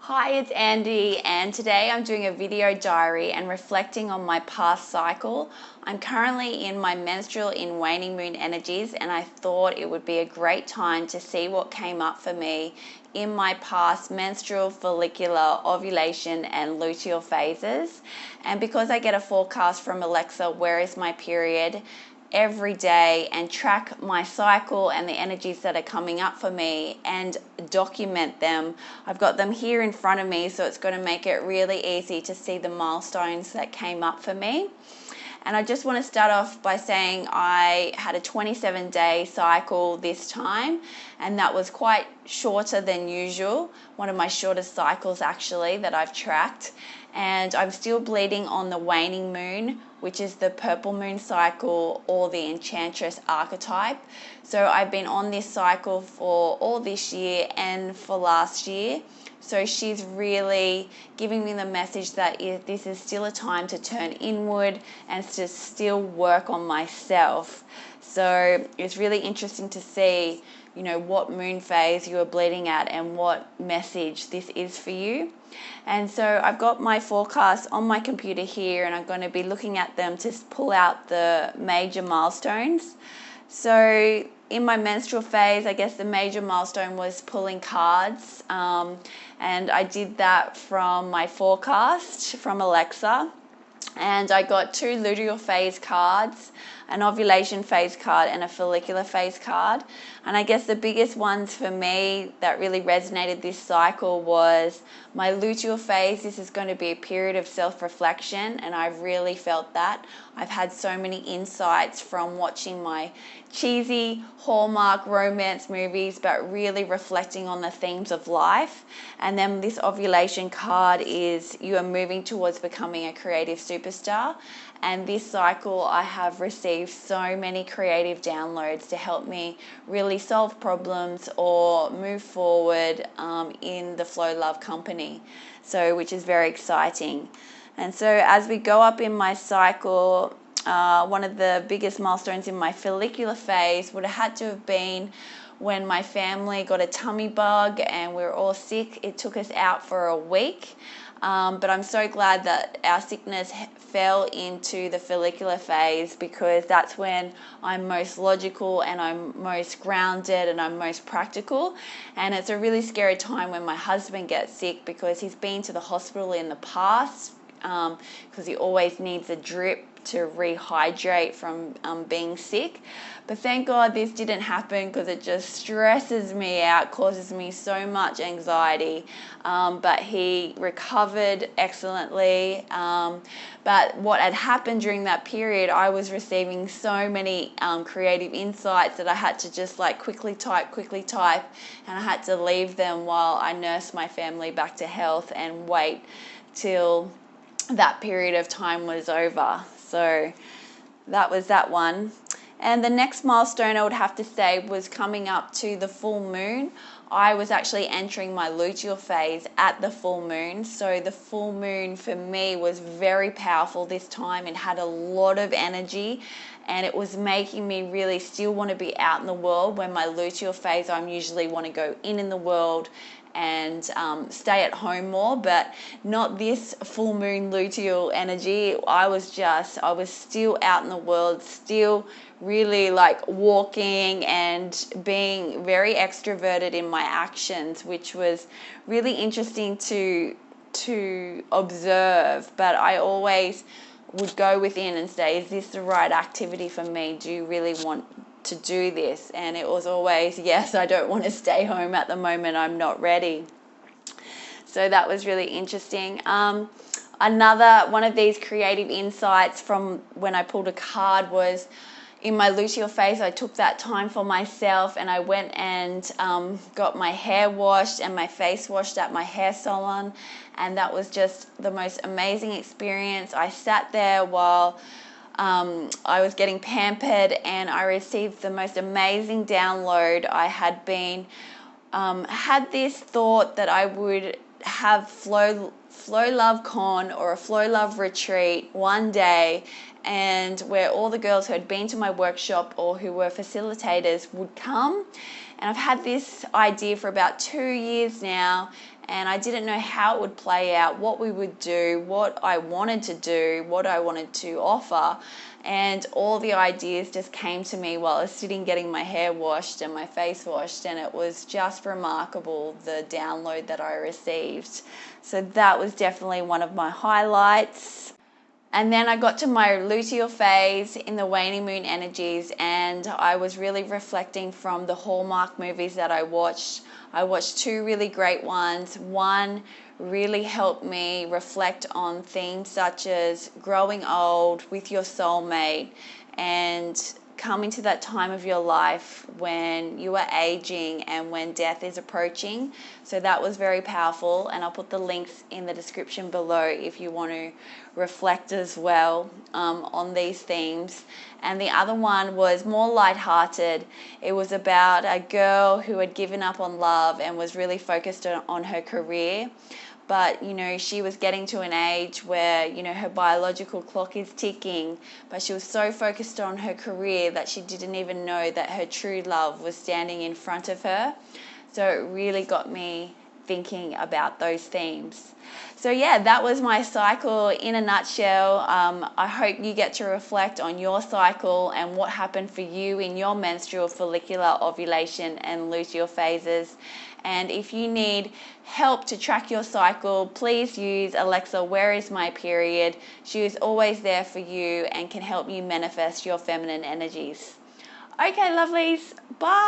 Hi, it's Andy, and today I'm doing a video diary and reflecting on my past cycle. I'm currently in my menstrual in waning moon energies, and I thought it would be a great time to see what came up for me in my past menstrual, follicular, ovulation, and luteal phases. And because I get a forecast from Alexa, where is my period, every day and track my cycle and the energies that are coming up for me and document them. I've got them here in front of me, so it's going to make it really easy to see the milestones that came up for me. And I just want to start off by saying I had a 27-day cycle this time, and that was quite shorter than usual, one of my shortest cycles actually that I've tracked. And I'm still bleeding on the waning moon, which is the purple moon cycle or the enchantress archetype. So I've been on this cycle for all this year and for last year. So she's really giving me the message that this is still a time to turn inward and to still work on myself. So it's really interesting to see, what moon phase you are bleeding at and what message this is for you. And so I've got my forecast on my computer here, and I'm going to be looking at them to pull out the major milestones. So in my menstrual phase, I guess the major milestone was pulling cards, and I did that from my forecast from Alexa. And I got 2 luteal phase cards, an ovulation phase card and a follicular phase card. And I guess the biggest ones for me that really resonated this cycle was my luteal phase. This is going to be a period of self-reflection, and I've really felt that. I've had so many insights from watching my cheesy Hallmark romance movies, but really reflecting on the themes of life. And then this ovulation card is you are moving towards becoming a creative superstar. And this cycle, I have received so many creative downloads to help me really solve problems or move forward in the flow love company. So, which is very exciting. And so as we go up in my cycle, one of the biggest milestones in my follicular phase would have had to have been when my family got a tummy bug and we were all sick. It took us out for a week. But I'm so glad that our sickness fell into the follicular phase, because that's when I'm most logical and I'm most grounded and I'm most practical. And it's a really scary time when my husband gets sick, because he's been to the hospital in the past because he always needs a drip to rehydrate from being sick. But thank God this didn't happen, because it just stresses me out, causes me so much anxiety. But he recovered excellently. But what had happened during that period, I was receiving so many creative insights that I had to just quickly type, and I had to leave them while I nursed my family back to health and wait till that period of time was over. So that was that one. And the next milestone I would have to say was coming up to the full moon. I was actually entering my luteal phase at the full moon. So the full moon for me was very powerful this time. It had a lot of energy, and it was making me really still want to be out in the world. When my luteal phase, I usually want to go in the world and stay at home more, but not this full moon luteal energy. I was still out in the world, still really walking and being very extroverted in my actions, which was really interesting to observe. But I always would go within and say, is this the right activity for me? Do you really want to do this? And it was always, yes, I don't want to stay home at the moment, I'm not ready. So that was really interesting. Another one of these creative insights from when I pulled a card was in my luteal phase. I took that time for myself, and I went and got my hair washed and my face washed at my hair salon, and that was just the most amazing experience. I sat there while I was getting pampered, and I received the most amazing download. I had had this thought that I would have Flow Love Con or a Flow Love retreat one day, and where all the girls who had been to my workshop or who were facilitators would come. And I've had this idea for about 2 years now, and I didn't know how it would play out, what we would do, what I wanted to do, what I wanted to offer. And all the ideas just came to me while I was sitting getting my hair washed and my face washed, and it was just remarkable, the download that I received. So that was definitely one of my highlights. And then I got to my luteal phase in the waning moon energies, and I was really reflecting from the Hallmark movies that I watched. I watched two really great ones. One really helped me reflect on themes such as growing old with your soulmate and coming to that time of your life when you are aging and when death is approaching. So that was very powerful, and I'll put the links in the description below if you want to reflect as well on these themes. And the other one was more lighthearted. It was about a girl who had given up on love and was really focused on her career. But, she was getting to an age where, her biological clock is ticking, but she was so focused on her career that she didn't even know that her true love was standing in front of her. So it really got me thinking about those themes. So yeah, that was my cycle in a nutshell. I hope you get to reflect on your cycle and what happened for you in your menstrual, follicular, ovulation and luteal phases. And if you need help to track your cycle, please use Alexa, where is my period? She is always there for you and can help you manifest your feminine energies. Okay, lovelies, bye.